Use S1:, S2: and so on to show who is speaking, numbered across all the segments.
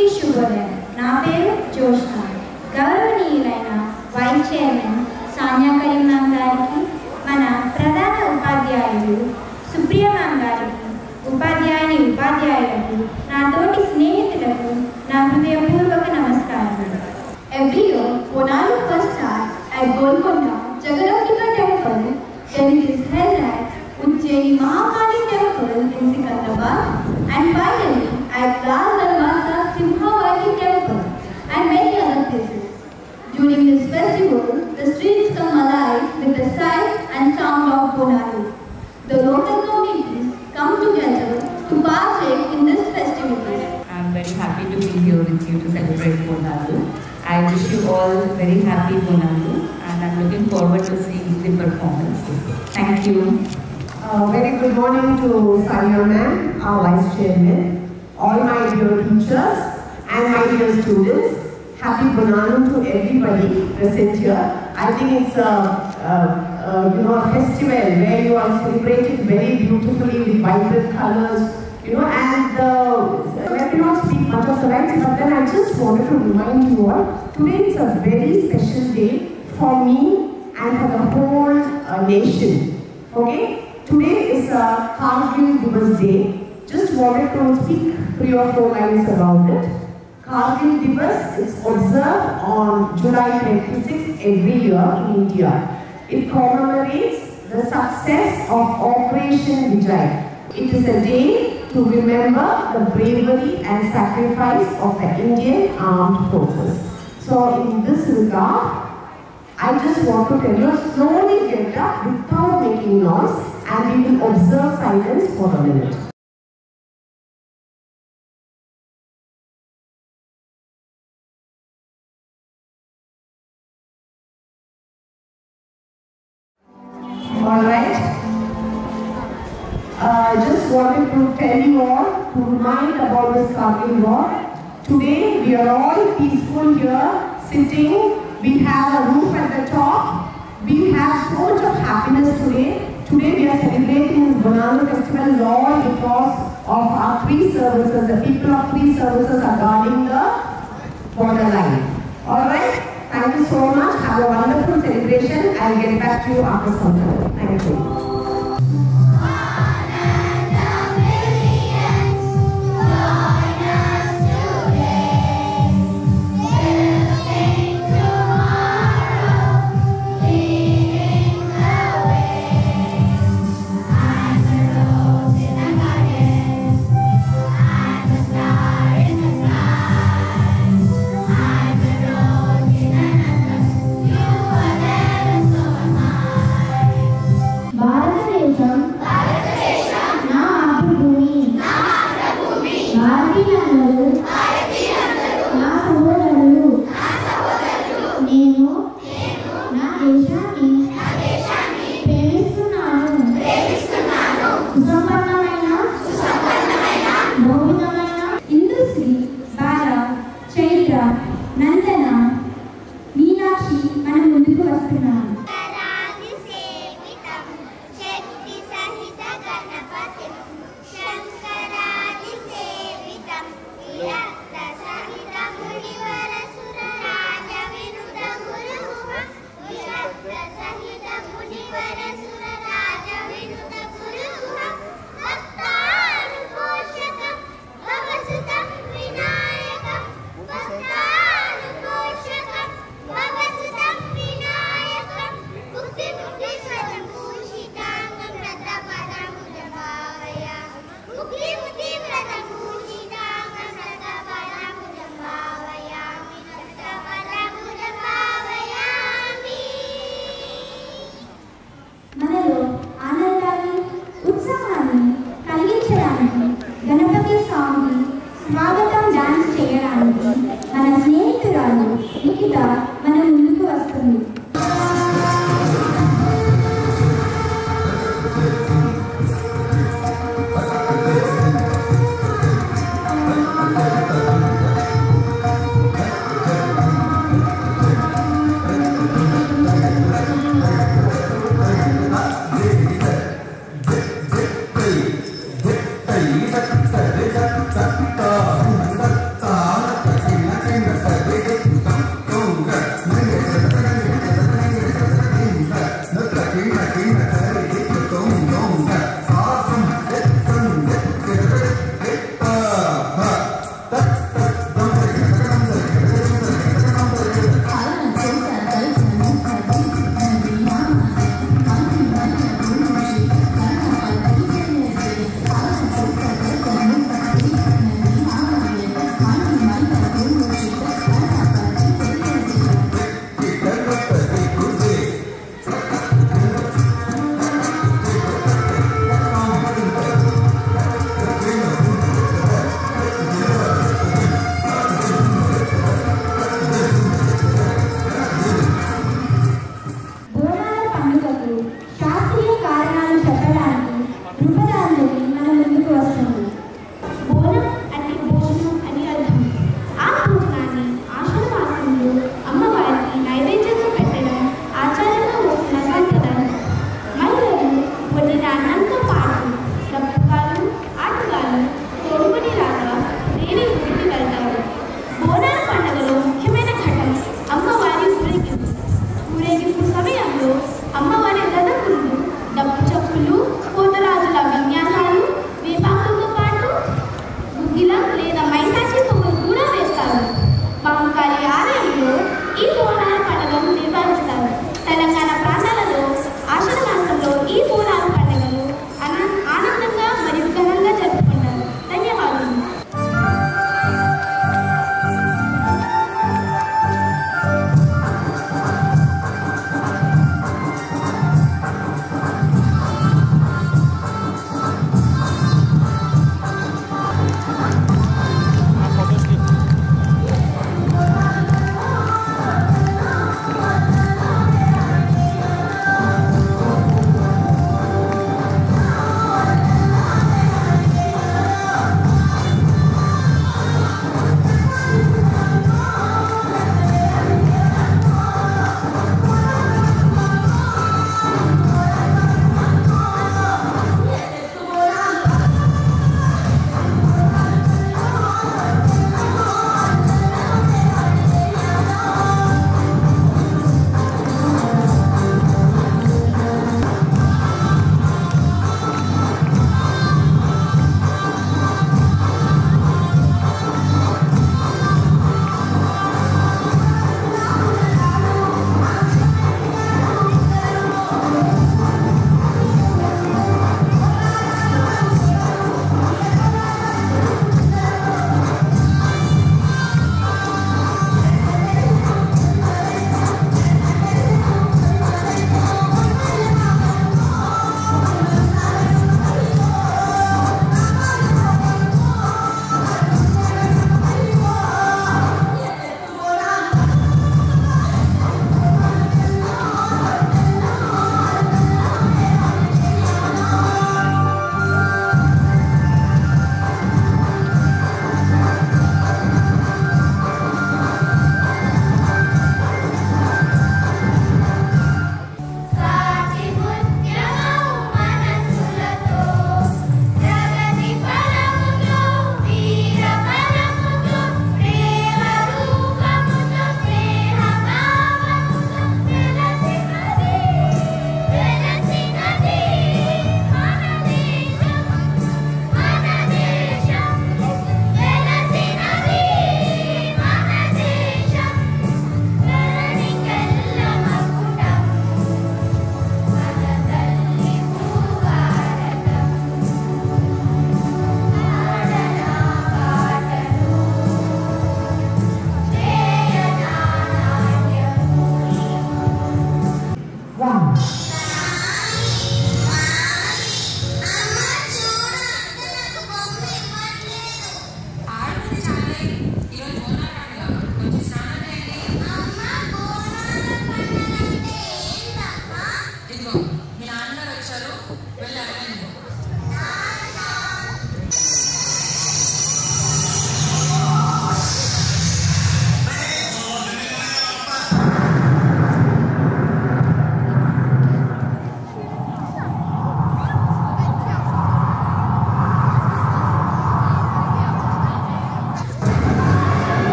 S1: అందరికీ శుభోదయం. నా పేరు జోష్న. గౌరవనీయులైన vice chairman Sania Karim ma'am గారికి, మన ప్రధాన ఉపాధ్యాయులు సుప్రియ మ్యామ్ గారికి, ఉపాధ్యాయులకు, నా తోటి స్నేహితులకు నా హృదయపూర్వక నమస్కారాలు.
S2: Every year, Bonalu first starts at Golconda Jagannath Temple, then it is held at Ujjaini Mahakali Temple in Secunderabad, and finally at Lal Darwaza Simhavati Temple and many other places. During this festival, the streets come alive with the sight and sound of Bonalu. The local communities come together to partake in this festivity.
S3: I am very happy to be here with you to celebrate Bonalu. I wish you all very happy Bonalu, and I am looking forward to seeing the performance. Thank you.
S4: Very good morning to Sanya ma'am, our Vice Chairman, all my dear teachers and my dear students. Happy Bonalu to everybody present here. I think it's a festival where you are celebrating very beautifully with vibrant colors, and let me not speak much of the rights, but then I just wanted to remind you all, today is a very special day for me and for the whole nation. Okay? Today is a Kargil Divas Day. Just wanted to speak 3 or 4 lines about it. Kargil Divas is observed on July 26th every year in India. It commemorates the success of Operation Vijay. It is a day to remember the bravery and sacrifice of the Indian armed forces. So in this regard, I just want to tell you, slowly get up without making noise, and we will observe silence for a minute. Alright. I just wanted to tell you all, to remind about this Kargil War. Today we are all peaceful here, sitting. We have a roof at the top. We have so much of happiness today. Today we are celebrating this Bonalu festival all because of our 3 services. The people of 3 services are guarding the borderline. Alright, thank you so much. Have a wonderful celebration. I'll get back to you after some time. Thank you.
S5: Hãy subscribe cho kênh Ghiền Mì Gõ để không bỏ lỡ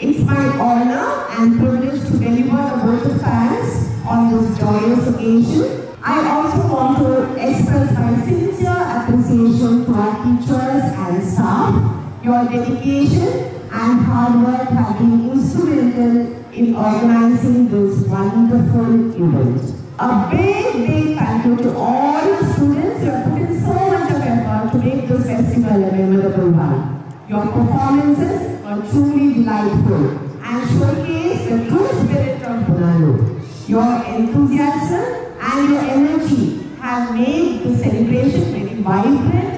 S4: It's my honor and privilege to deliver the vote of thanks on this joyous occasion. I also want to express my sincere appreciation to our teachers and staff. Your dedication and hard work have been instrumental in organizing this wonderful event. A big thank you to all the students who have put in so much of effort to make this festival a memorable one. Your performances were truly delightful and showcase the true spirit of Punalu. Your enthusiasm and your energy have made the celebration very vibrant